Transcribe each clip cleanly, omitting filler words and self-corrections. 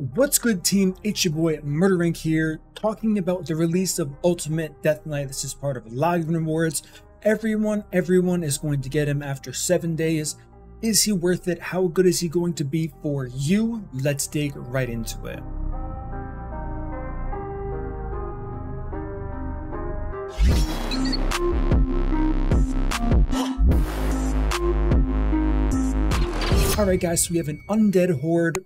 What's good, team? It's your boy MurderInc here, talking about the release of Ultimate Deathknight. This is part of Login Rewards. Everyone is going to get him after 7 days. Is he worth it? How good is he going to be for you? Let's dig right into it. Alright guys, so we have an Undead Horde.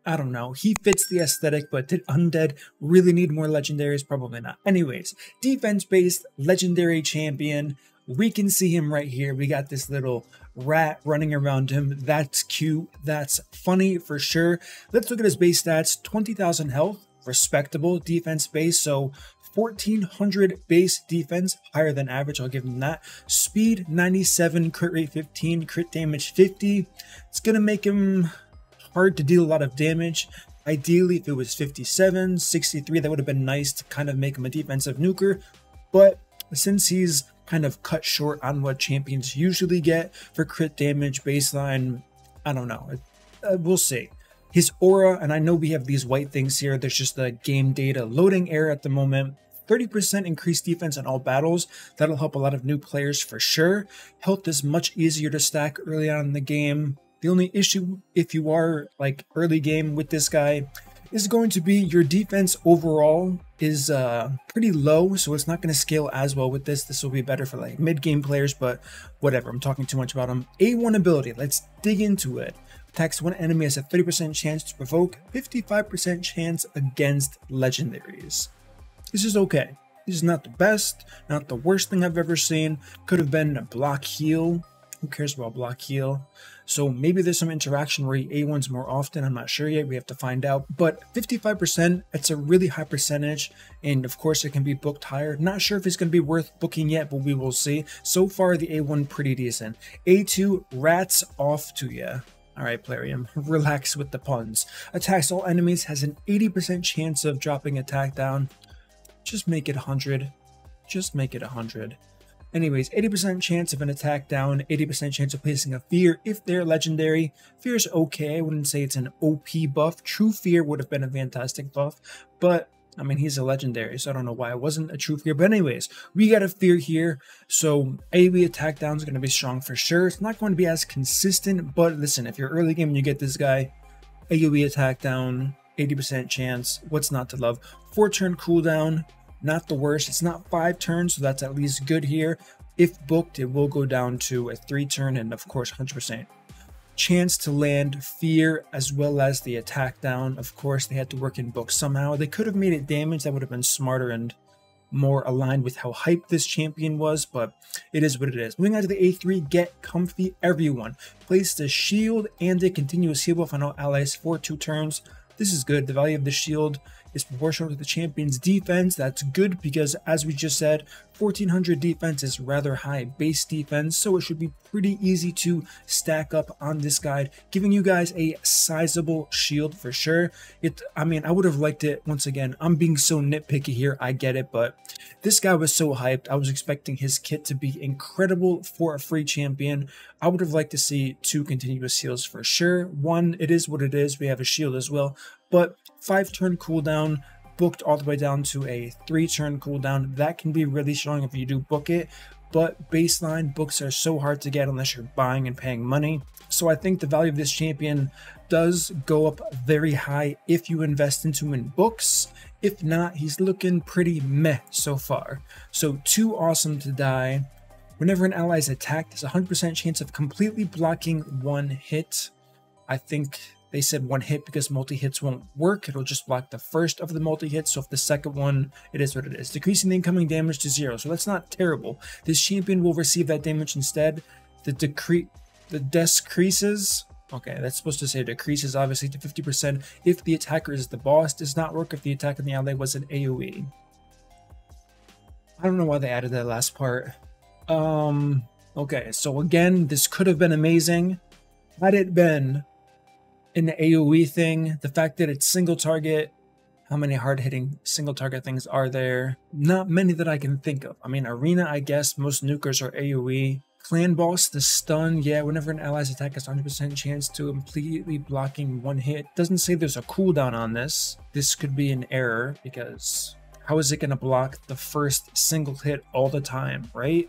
I don't know, he fits the aesthetic, but did Undead really need more legendaries? Probably not. Anyways, defense-based legendary champion. We can see him right here. We got this little rat running around him. That's cute. That's funny for sure. Let's look at his base stats. 20,000 health, respectable defense base. So 1400 base defense, higher than average, I'll give him that. Speed 97, crit rate 15, crit damage 50. It's gonna make him hard to deal a lot of damage. Ideally, if it was 57, 63, that would have been nice to kind of make him a defensive nuker. But since he's kind of cut short on what champions usually get for crit damage baseline, I don't know. We'll see. His aura, and I know we have these white things here, there's just the game data loading error at the moment. 30% increased defense in all battles. That'll help a lot of new players for sure. Health is much easier to stack early on in the game. The only issue, if you are like early game with this guy, is going to be your defense overall is pretty low, so it's not going to scale as well with this. This will be better for like mid-game players, but whatever, I'm talking too much about him. A1 ability, let's dig into it. Attacks one enemy has a 30% chance to provoke, 55% chance against legendaries. This is okay. This is not the best, not the worst thing I've ever seen. Could have been a block heal. Who cares about block heal? So maybe there's some interaction where he A1s more often. I'm not sure yet. We have to find out. But 55%, it's a really high percentage. And of course, it can be booked higher. Not sure if it's going to be worth booking yet, but we will see. So far, the A1 pretty decent. A2, rats off to ya. Alright, Plarium, relax with the puns. Attacks all enemies, has an 80% chance of dropping attack down. Just make it 100. Just make it 100. Anyways, 80% chance of an attack down, 80% chance of placing a fear if they're legendary. Fear's okay, I wouldn't say it's an OP buff. True Fear would have been a fantastic buff, but I mean, he's a legendary, so I don't know why it wasn't a True Fear. But anyways, we got a Fear here, so AoE attack down is going to be strong for sure. It's not going to be as consistent, but listen, if you're early game and you get this guy, AoE attack down, 80% chance, what's not to love? 4-turn cooldown. Not the worst. It's not 5 turns, so that's at least good here. If booked, it will go down to a 3-turn and of course 100% chance to land fear as well as the attack down. Of course, they had to work in book somehow. They could have made it damage. That would have been smarter and more aligned with how hyped this champion was, but it is what it is. Moving on to the A3, get comfy everyone. Place the shield and a continuous heal buff on all allies for 2 turns. This is good. The value of the shield is proportional to the champion's defense. That's good because, as we just said, 1400 defense is rather high base defense, so it should be pretty easy to stack up on this guide, giving you guys a sizable shield for sure. I mean, I would have liked it. Once again, I'm being so nitpicky here, I get it, but this guy was so hyped. I was expecting his kit to be incredible for a free champion. I would have liked to see 2 continuous heals for sure. 1, it is what it is. We have a shield as well, but 5-turn cooldown, booked all the way down to a 3-turn cooldown. That can be really strong if you do book it, but baseline books are so hard to get unless you're buying and paying money. So I think the value of this champion does go up very high if you invest into him in books. If not, he's looking pretty meh so far. So too awesome to die. Whenever an ally is attacked, there's a 100% chance of completely blocking 1 hit. I think they said 1 hit because multi-hits won't work. It'll just block the first of the multi-hits. So if the second one, it is what it is. Decreasing the incoming damage to 0. So that's not terrible. This champion will receive that damage instead. The decreases. Okay, that's supposed to say decreases obviously to 50% if the attacker is the boss. Does not work if the attack on the ally was an AoE. I don't know why they added that last part. Okay, so again, this could have been amazing had it been in the AoE thing. The fact that it's single target, how many hard-hitting single target things are there? Not many that I can think of. I mean, Arena, I guess, most nukers are AoE. Clan boss, the stun, yeah, whenever an ally's attack has 100% chance to completely blocking one hit. Doesn't say there's a cooldown on this. This could be an error because how is it going to block the first single hit all the time, right?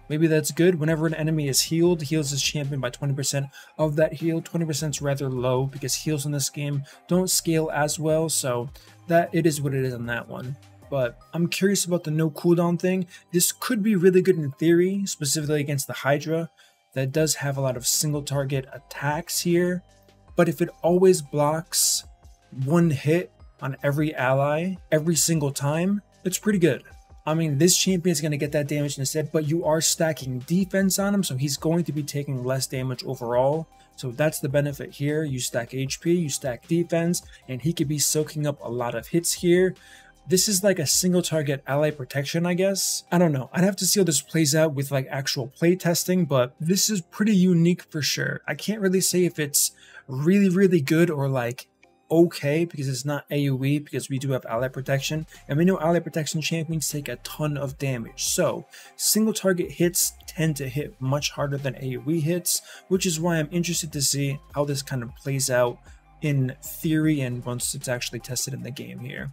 Maybe that's good. Whenever an enemy is healed, heals his champion by 20% of that heal. 20% is rather low because heals in this game don't scale as well, so that it is what it is on that one. But I'm curious about the no cooldown thing. This could be really good in theory, specifically against the Hydra. That does have a lot of single target attacks here. But if it always blocks one hit on every ally, every single time, it's pretty good. I mean, this champion is going to get that damage instead, but you are stacking defense on him, so he's going to be taking less damage overall. So that's the benefit here. You stack HP, you stack defense, and he could be soaking up a lot of hits here. This is like a single target ally protection, I guess. I don't know. I'd have to see how this plays out with like actual play testing, but this is pretty unique for sure. I can't really say if it's really, really good or like okay because it's not AoE, because we do have ally protection, and we know ally protection champions take a ton of damage. So single target hits tend to hit much harder than AoE hits, which is why I'm interested to see how this kind of plays out in theory and once it's actually tested in the game here.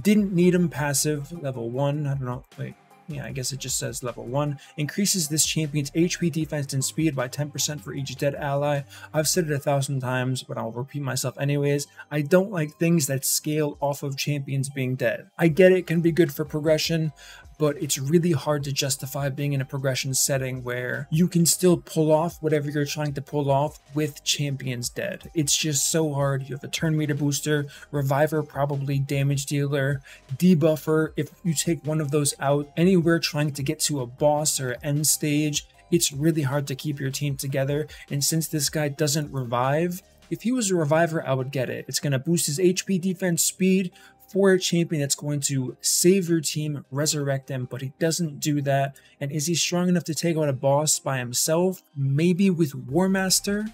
Didn't need him passive, level 1, I don't know, wait, yeah, I guess it just says level 1. Increases this champion's HP, defense, and speed by 10% for each dead ally. I've said it 1,000 times, but I'll repeat myself anyways. I don't like things that scale off of champions being dead. I get it can be good for progression, but it's really hard to justify being in a progression setting where you can still pull off whatever you're trying to pull off with champions dead. It's just so hard. You have a turn meter booster, reviver, probably damage dealer, debuffer. If you take one of those out, anywhere trying to get to a boss or end stage, it's really hard to keep your team together. And since this guy doesn't revive, if he was a reviver, I would get it. It's going to boost his HP, defense, speed, for a champion that's going to save your team, resurrect him, but he doesn't do that. And is he strong enough to take out a boss by himself? Maybe with War Master?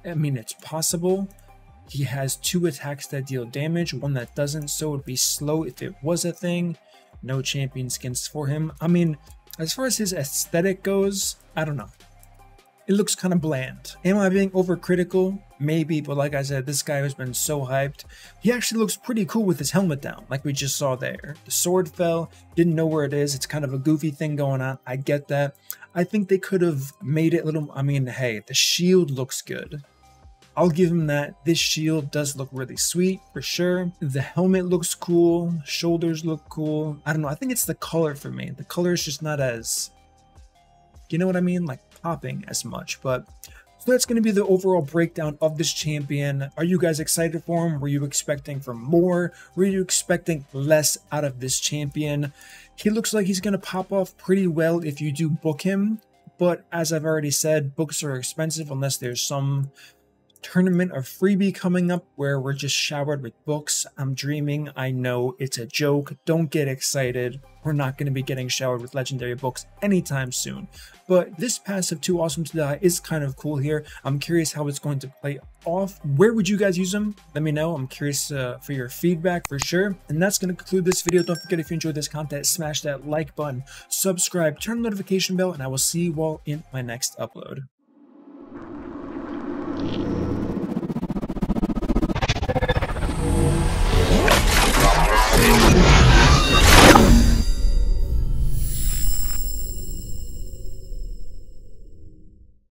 I mean, it's possible. He has 2 attacks that deal damage, 1 that doesn't, so it would be slow if it was a thing. No champion skins for him. I mean, as far as his aesthetic goes, I don't know. It looks kind of bland. Am I being overcritical? Maybe, but like I said, this guy has been so hyped. He actually looks pretty cool with his helmet down, like we just saw there. The sword fell, didn't know where it is. It's kind of a goofy thing going on. I get that. I think they could have made it a little, I mean, hey, the shield looks good. I'll give him that. This shield does look really sweet, for sure. The helmet looks cool. Shoulders look cool. I don't know. I think it's the color for me. The color is just not as, you know what I mean? Like popping as much, but so that's going to be the overall breakdown of this champion. Are you guys excited for him? Were you expecting for more? Were you expecting less out of this champion? He looks like he's going to pop off pretty well if you do book him, but as I've already said, books are expensive unless there's some tournament or freebie coming up where we're just showered with books. I'm dreaming. I know it's a joke. Don't get excited. We're not going to be getting showered with legendary books anytime soon. But this passive Too Awesome to Die is kind of cool here. I'm curious how it's going to play off. Where would you guys use them? Let me know. I'm curious for your feedback for sure. And that's going to conclude this video. Don't forget, if you enjoyed this content, smash that like button, subscribe, turn the notification bell, and I will see you all in my next upload.